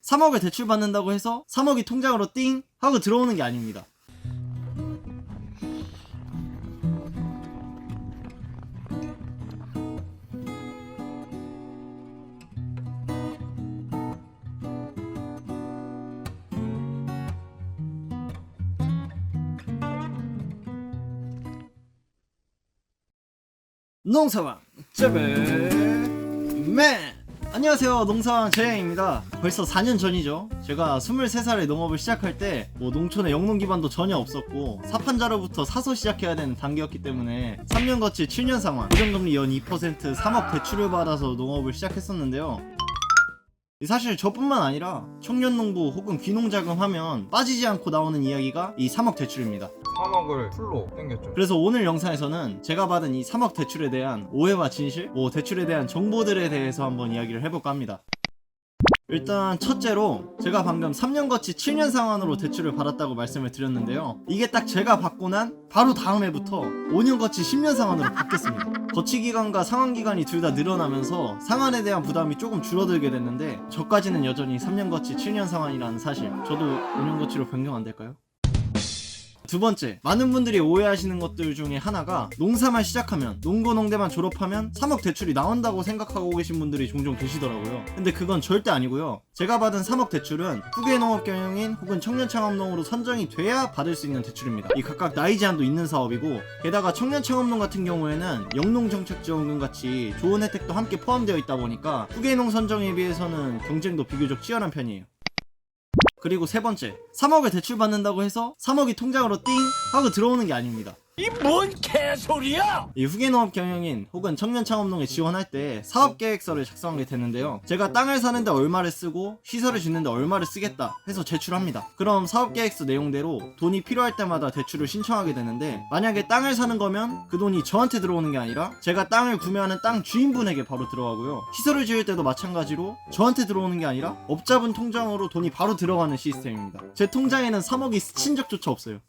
3억을 대출 받는다고 해서 3억이 통장으로 띵 하고 들어오는 게 아닙니다. 농사왕 쩌베맨! 안녕하세요, 농사왕 재양입니다. 벌써 4년 전이죠. 제가 23살에 농업을 시작할 때 농촌에 영농 기반도 전혀 없었고 사판자로부터 사서 시작해야 되는 단계였기 때문에 3년 거치 7년 상환, 고정금리 연 2% 3억 대출을 받아서 농업을 시작했었는데요. 사실 저뿐만 아니라 청년농부 혹은 귀농자금 하면 빠지지 않고 나오는 이야기가 이 3억 대출입니다. 3억을 풀로 땡겼죠. 그래서 오늘 영상에서는 제가 받은 이 3억 대출에 대한 오해와 진실, 대출에 대한 정보들에 대해서 한번 이야기를 해볼까 합니다. 일단 첫째로 제가 방금 3년 거치 7년 상환으로 대출을 받았다고 말씀을 드렸는데요. 이게 딱 제가 받고 난 바로 다음 해부터 5년 거치 10년 상환으로 바뀌었습니다. 거치 기간과 상환 기간이 둘 다 늘어나면서 상환에 대한 부담이 조금 줄어들게 됐는데 저까지는 여전히 3년 거치 7년 상환이라는 사실, 저도 5년 거치로 변경 안 될까요? 두 번째, 많은 분들이 오해하시는 것들 중에 하나가 농사만 시작하면, 농고농대만 졸업하면 3억 대출이 나온다고 생각하고 계신 분들이 종종 계시더라고요. 근데 그건 절대 아니고요. 제가 받은 3억 대출은 후계농업경영인 혹은 청년창업농으로 선정이 돼야 받을 수 있는 대출입니다. 이 각각 나이 제한도 있는 사업이고, 게다가 청년창업농 같은 경우에는 영농정책지원금 같이 좋은 혜택도 함께 포함되어 있다 보니까 후계농 선정에 비해서는 경쟁도 비교적 치열한 편이에요. 그리고 세 번째, 3억을 대출 받는다고 해서 3억이 통장으로 띵 하고 들어오는 게 아닙니다. 이 뭔 개소리야! 이 후계농업 경영인 혹은 청년창업농에 지원할 때 사업계획서를 작성하게 되는데요. 제가 땅을 사는데 얼마를 쓰고 시설을 짓는데 얼마를 쓰겠다 해서 제출합니다. 그럼 사업계획서 내용대로 돈이 필요할 때마다 대출을 신청하게 되는데, 만약에 땅을 사는 거면 그 돈이 저한테 들어오는 게 아니라 제가 땅을 구매하는 땅 주인분에게 바로 들어가고요. 시설을 지을 때도 마찬가지로 저한테 들어오는 게 아니라 업자분 통장으로 돈이 바로 들어가는 시스템입니다. 제 통장에는 3억이 스친 적조차 없어요.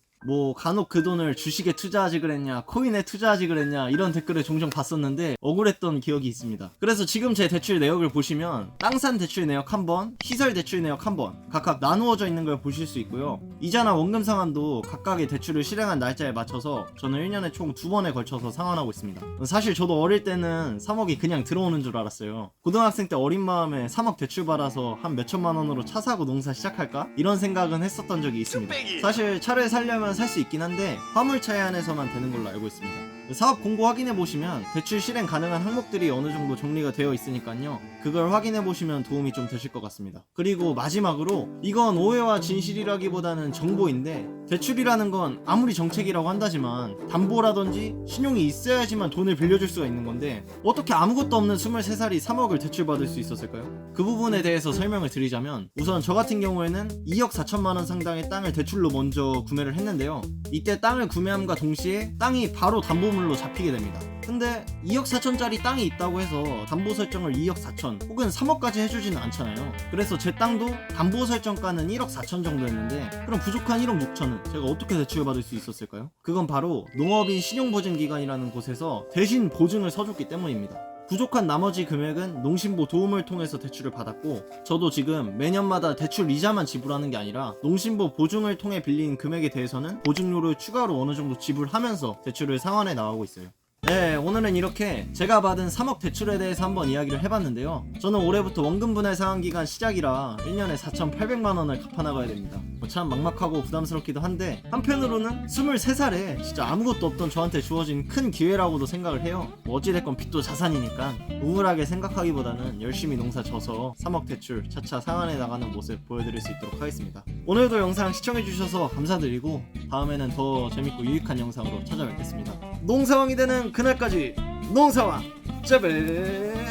간혹 그 돈을 주식에 투자하지 그랬냐, 코인에 투자하지 그랬냐, 이런 댓글을 종종 봤었는데 억울했던 기억이 있습니다. 그래서 지금 제 대출 내역을 보시면 땅산 대출 내역 1번, 시설 대출 내역 1번 각각 나누어져 있는 걸 보실 수 있고요. 이자나 원금 상환도 각각의 대출을 실행한 날짜에 맞춰서 저는 1년에 총 2번에 걸쳐서 상환하고 있습니다. 사실 저도 어릴 때는 3억이 그냥 들어오는 줄 알았어요. 고등학생 때 어린 마음에 3억 대출 받아서 한 몇천만 원으로 차 사고 농사 시작할까? 이런 생각은 했었던 적이 있습니다. 사실 차를 살려면 살 수 있긴 한데 화물차에 한해서만 되는 걸로 알고 있습니다. 사업 공고 확인해 보시면 대출 실행 가능한 항목들이 어느 정도 정리가 되어 있으니까요. 그걸 확인해 보시면 도움이 좀 되실 것 같습니다. 그리고 마지막으로, 이건 오해와 진실이라기보다는 정보인데, 대출이라는 건 아무리 정책이라고 한다지만 담보라든지 신용이 있어야지만 돈을 빌려줄 수가 있는 건데, 어떻게 아무것도 없는 23살이 3억을 대출받을 수 있었을까요? 그 부분에 대해서 설명을 드리자면, 우선 저 같은 경우에는 2억 4천만 원 상당의 땅을 대출로 먼저 구매를 했는데요. 이때 땅을 구매함과 동시에 땅이 바로 담보물로 잡히게 됩니다. 근데 2억 4천짜리 땅이 있다고 해서 담보 설정을 2억 4천 혹은 3억까지 해주지는 않잖아요. 그래서 제 땅도 담보 설정가는 1억 4천 정도였는데, 그럼 부족한 1억 6천은 제가 어떻게 대출을 받을 수 있었을까요? 그건 바로 농업인 신용보증기관이라는 곳에서 대신 보증을 서줬기 때문입니다. 부족한 나머지 금액은 농심보 도움을 통해서 대출을 받았고, 저도 지금 매년마다 대출 이자만 지불하는 게 아니라 농심보 보증을 통해 빌린 금액에 대해서는 보증료를 추가로 어느 정도 지불하면서 대출을 상환해 나가고 있어요. 네, 오늘은 이렇게 제가 받은 3억 대출에 대해서 한번 이야기를 해봤는데요. 저는 올해부터 원금 분할 상환 기간 시작이라 1년에 4,800만 원을 갚아나가야 됩니다. 참 막막하고 부담스럽기도 한데, 한편으로는 23살에 진짜 아무것도 없던 저한테 주어진 큰 기회라고도 생각을 해요. 어찌됐건 빚도 자산이니까 우울하게 생각하기보다는 열심히 농사 져서 3억 대출 차차 상환해 나가는 모습 보여드릴 수 있도록 하겠습니다. 오늘도 영상 시청해주셔서 감사드리고, 다음에는 더 재밌고 유익한 영상으로 찾아뵙겠습니다. 농사왕이 되는 그날까지 농사왕 쩌베맨!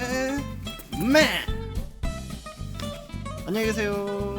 안녕히 계세요.